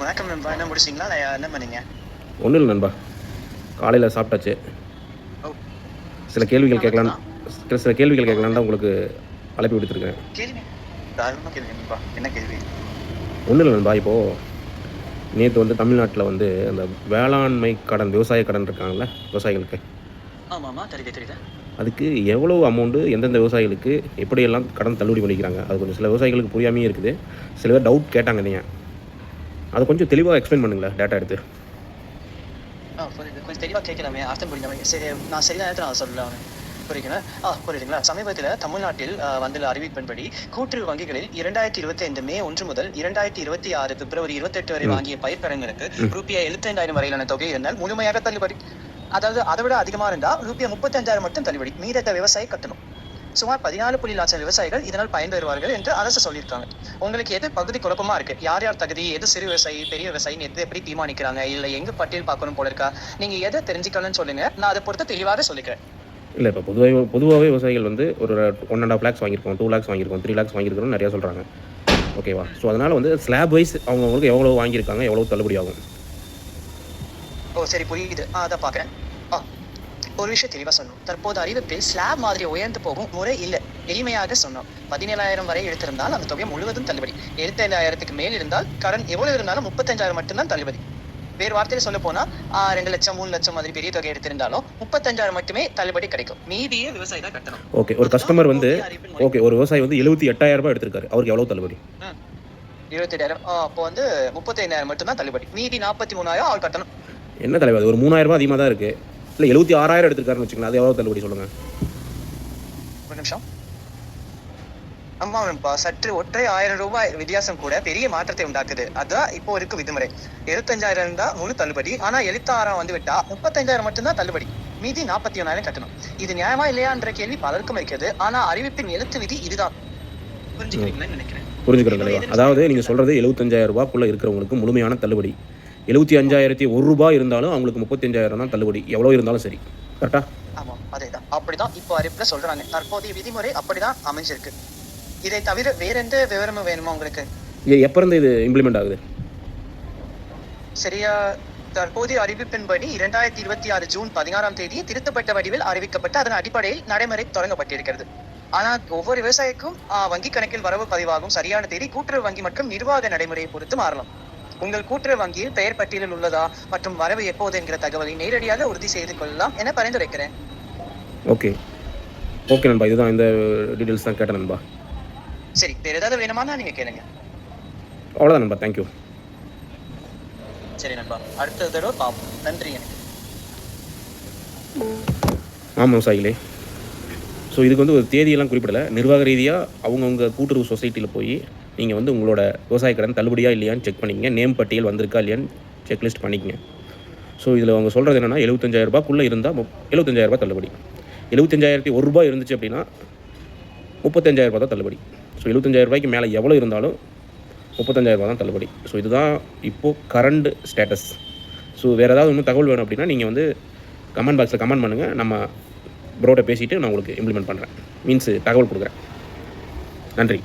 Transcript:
வணக்கம் நண்பா. என்ன முடிச்சிங்களா? என்ன பண்ணீங்க? ஒன்றும் இல்லை நண்பா, காலையில் சாப்பிட்டாச்சு. ஓ! சில கேள்விகள் கேட்கலான்னு தான். சில கேள்விகள் கேட்கலான்னு தான் உங்களுக்கு அழைப்பு விடுத்திருக்கிறேன். கேளுங்க. தாராளமா கேளுங்க நண்பா. என்ன கேள்வி? ஒன்றும் இல்லை நண்பா, இப்போது நேற்று வந்து தமிழ்நாட்டில் வந்து அந்த வேளாண்மை கடன், விவசாய கடன் இருக்காங்கல்ல விவசாயிகளுக்கு, ஆமாமா. தெரியுது. அதுக்கு எவ்வளோ அமௌண்ட்டு எந்தெந்த விவசாயிகளுக்கு எப்படியெல்லாம் கடன் தள்ளுபடி பண்ணிக்கிறாங்க, அது கொஞ்சம் சில விவசாயிகளுக்கு புரியாமையே இருக்குது. சில பேர் டவுட் கேட்டாங்க. நீங்கள் அதை கொஞ்சம் தெளிவாக எக்ஸ்பிளைன் பண்ணுங்களேன், டேட்டா எடுத்து. புரியுது. கொஞ்சம் தெளிவா கேட்கலாமே. அர்த்தம் புரிஞ்ச மாரி. சரி, நான் சரியான நேரத்துல நான் சொல்றேன். புரியுதுங்களா? சமீபத்தில தமிழ்நாட்டில் வந்துள்ள அறிவிப்பின்படி கூட்டுறவு வங்கிகளில் 2025 மே 1 முதல் 2026 பிப்ரவரி 28 வரை வாங்கிய பயிர்க்கடன்களுக்கு ரூபியா 75,000 வரையிலான தொகை இருந்தால் முழுமையாக தள்ளுபடி. அதாவது அதை விட அதிகமா இருந்தா ரூபியா 35,000 மட்டும் தள்ளுபடி. மீதத்தை விவசாயி கட்டணும். சுமார் 14 லட்சம் விவசாயிகள் இதனால் பயன்பெறுவார்கள் என்று அரசு சொல்லியிருக்காங்க. உங்களுக்கு எது பகுதி குழப்பமா இருக்கு? யார் தகுதி, எது சிறு விவசாயி, பெரிய விவசாயின்னு எது எப்படி தீர்மானிக்கிறாங்க? இல்ல எங்க பட்டியல் பார்க்கணும் போல இருக்கா? நீங்க எதை தெரிஞ்சுக்கணும்னு சொல்லுங்க. நான் அதை பொறுத்து தெளிவாக சொல்லிக்கிறேன். இல்லை, இப்போ பொதுவாகவே விவசாயிகள் வந்து ஒரு 1.5 lakhs வாங்கியிருக்கோம், 2 lakhs வாங்கியிருக்கோம், 3 lakhs வாங்கியிருக்கிறோம்னு நிறையா சொல்கிறாங்க. ஓகேவா? ஸோ அதனால் வந்து ஸ்லாப் வைஸ் அவங்களுக்கு எவ்வளோ வாங்கியிருக்காங்க, எவ்வளோ தள்ளுபடி ஆகும்? சரி, புரியுது. அதை பார்க்குறேன். ஒரு விஷயம் தெளிவா சொன்னோம். தற்போது அறிவிப்பில் ஸ்லாப் மாதிரி உயர்ந்து போகும் முறை இல்லை. எளிமையாக சொன்னோம். 17,000 வரை எடுத்திருந்தால் அந்த தொகை முழுவதும் தள்ளுபடி. 75,000க்கு மேல் இருந்தால் கடன் எவ்வளவு இருந்தாலும் 35,000 மட்டும்தான் தள்ளுபடி. வேறு வார்த்தையில சொல்ல போனா 2 லட்சம் 3 லட்சம் மாதிரி பெரிய தொகை எடுத்திருந்தாலும் 35,000 மட்டுமே தள்ளுபடி கிடைக்கும். மீதியே விவசாயி தான் கட்டணும். ஓகே, ஒரு கஸ்டமர் வந்து ஒரு விவசாயி வந்து 78,000 ரூபாய் எடுத்திருக்காரு. அவருக்கு எவ்வளவு தள்ளுபடி? 28,000. அப்போ வந்து 35,000 மட்டும்தான் தள்ளுபடி. மீதி 43,000 அவர் கட்டணும். என்ன தலைவர், ஒரு 3,000 ரூபாய் அதிகமாக தான் இருக்கு. இல்லை, 76,000 எடுத்திருக்காருன்னு வச்சுக்கலாம், அது எவ்வளோ தள்ளுபடி சொல்லுங்கள். ஒரு நிமிஷம். ஆமாப்பா, சற்று ஒற்றை 1000 ரூபாய் வித்தியாசம் கூட பெரிய மாற்றத்தை உண்டாக்குது. அதான் இப்போ இருக்கு விதிமுறை. 75,000 இருந்தா முழு தள்ளுபடி. ஆனா 76,000 வந்து விட்டா 35,000 மட்டும்தான் தள்ளுபடி. மீதி 41,000 கட்டணும். இது நியாயமா இல்லையான்ற கேள்வி பலருக்கும் இருக்கிறது. ஆனா அறிவிப்பின் எழுத்து விதி இதுதான். புரிஞ்சுக்கிறீங்கன்னு நினைக்கிறேன். புரிஞ்சுக்கிறேன் தலைவா. அதாவது நீங்கள் சொல்கிறது 75,000 ரூபாய்க்குள்ளே இருக்கிறவங்களுக்கு முழுமையான தள்ளுபடி. 75,001 ரூபாய் இருந்தாலும் அவங்களுக்கு 35,000 தான் தள்ளுபடி, எவ்வளோ இருந்தாலும் சரி. கரெக்டா? ஆமாம், அதேதான். அப்படிதான் இப்போ அறிவிப்பில் சொல்றாங்க. தற்போதைய விதிமுறை அப்படிதான் அமைஞ்சிருக்கு. இதை தவிர வேற எந்த விவரமும் வேணுமா உங்களுக்கு? எப்போ இருந்து இது இம்ப்ளிமெண்ட் ஆகுது? சரியா, தற்போதைய அறிவிப்பின்படி 2026 ஜூன் 16ஆம் தேதி திருத்தப்பட்ட வடிவில் அறிவிக்கப்பட்டு அதன் அடிப்படையில் நடைமுறை தொடங்கப்பட்டிருக்கிறது. ஆனால் ஒவ்வொரு விவசாயிக்கும் வங்கி கணக்கில் வரவு பதிவாகும் சரியான தேதி கூட்டுறவு வங்கி மற்றும் நிர்வாக நடைமுறையை பொறுத்து மாறலாம். உங்கள் கூட்டுறவு வங்கியில் பெயர் பட்டியலில் உள்ளதா மற்றும் வரவு எப்போது என்கிற தகவலை நேரடியாக உறுதி செய்து கொள்ளலாம் என பரிந்துரைக்கிறேன். ஓகே நண்பா, இதுதான், இந்த டீடைல்ஸ் தான் கேட்டேன் நண்பா. சரி, வேற ஏதாவது வேணுமானா நீங்க கேளுங்க. அவ்வளோதான் நண்பா, தேங்க்யூ. சரி நண்பா, அடுத்த தடவை பார்ப்போம். நன்றி. எனக்கு ஆமாம் விவசாயிகளே, ஸோ இதுக்கு வந்து ஒரு தேதியெல்லாம் குறிப்பிடலை. நிர்வாக ரீதியாக அவங்கவுங்க கூட்டுறவு சொசைட்டியில் போய் நீங்கள் வந்து உங்களோட விவசாய கடன் தள்ளுபடியா இல்லையான்னு செக் பண்ணிக்கங்க. நேம் பட்டியல் வந்திருக்கா இல்லையான்னு செக்லிஸ்ட் பண்ணிக்கங்க. ஸோ இதில் அவங்க சொல்கிறது என்னென்னா 75,000 ரூபாய்க்குள்ளே இருந்தால் 75,000 ரூபாய் தள்ளுபடி. 75,001 ரூபாய் இருந்துச்சு அப்படின்னா 35,000 ரூபாய் தான் தள்ளுபடி. ஸோ 75,000 ரூபாய்க்கு மேலே எவ்வளோ இருந்தாலும் 35,000 ரூபாய் தான் தள்ளுபடி. ஸோ இதுதான் இப்போது கரண்ட் ஸ்டேட்டஸ். ஸோ வேறு ஏதாவது இன்னும் தகவல் வேணும் அப்படின்னா நீங்கள் வந்து கமெண்ட் பாக்ஸில் கமெண்ட் பண்ணுங்கள். நம்ம ப்ரோட்ட பேசிவிட்டு நான் உங்களுக்கு இம்ப்ளிமெண்ட் பண்ணுறேன், தகவல் கொடுக்குறேன். நன்றி.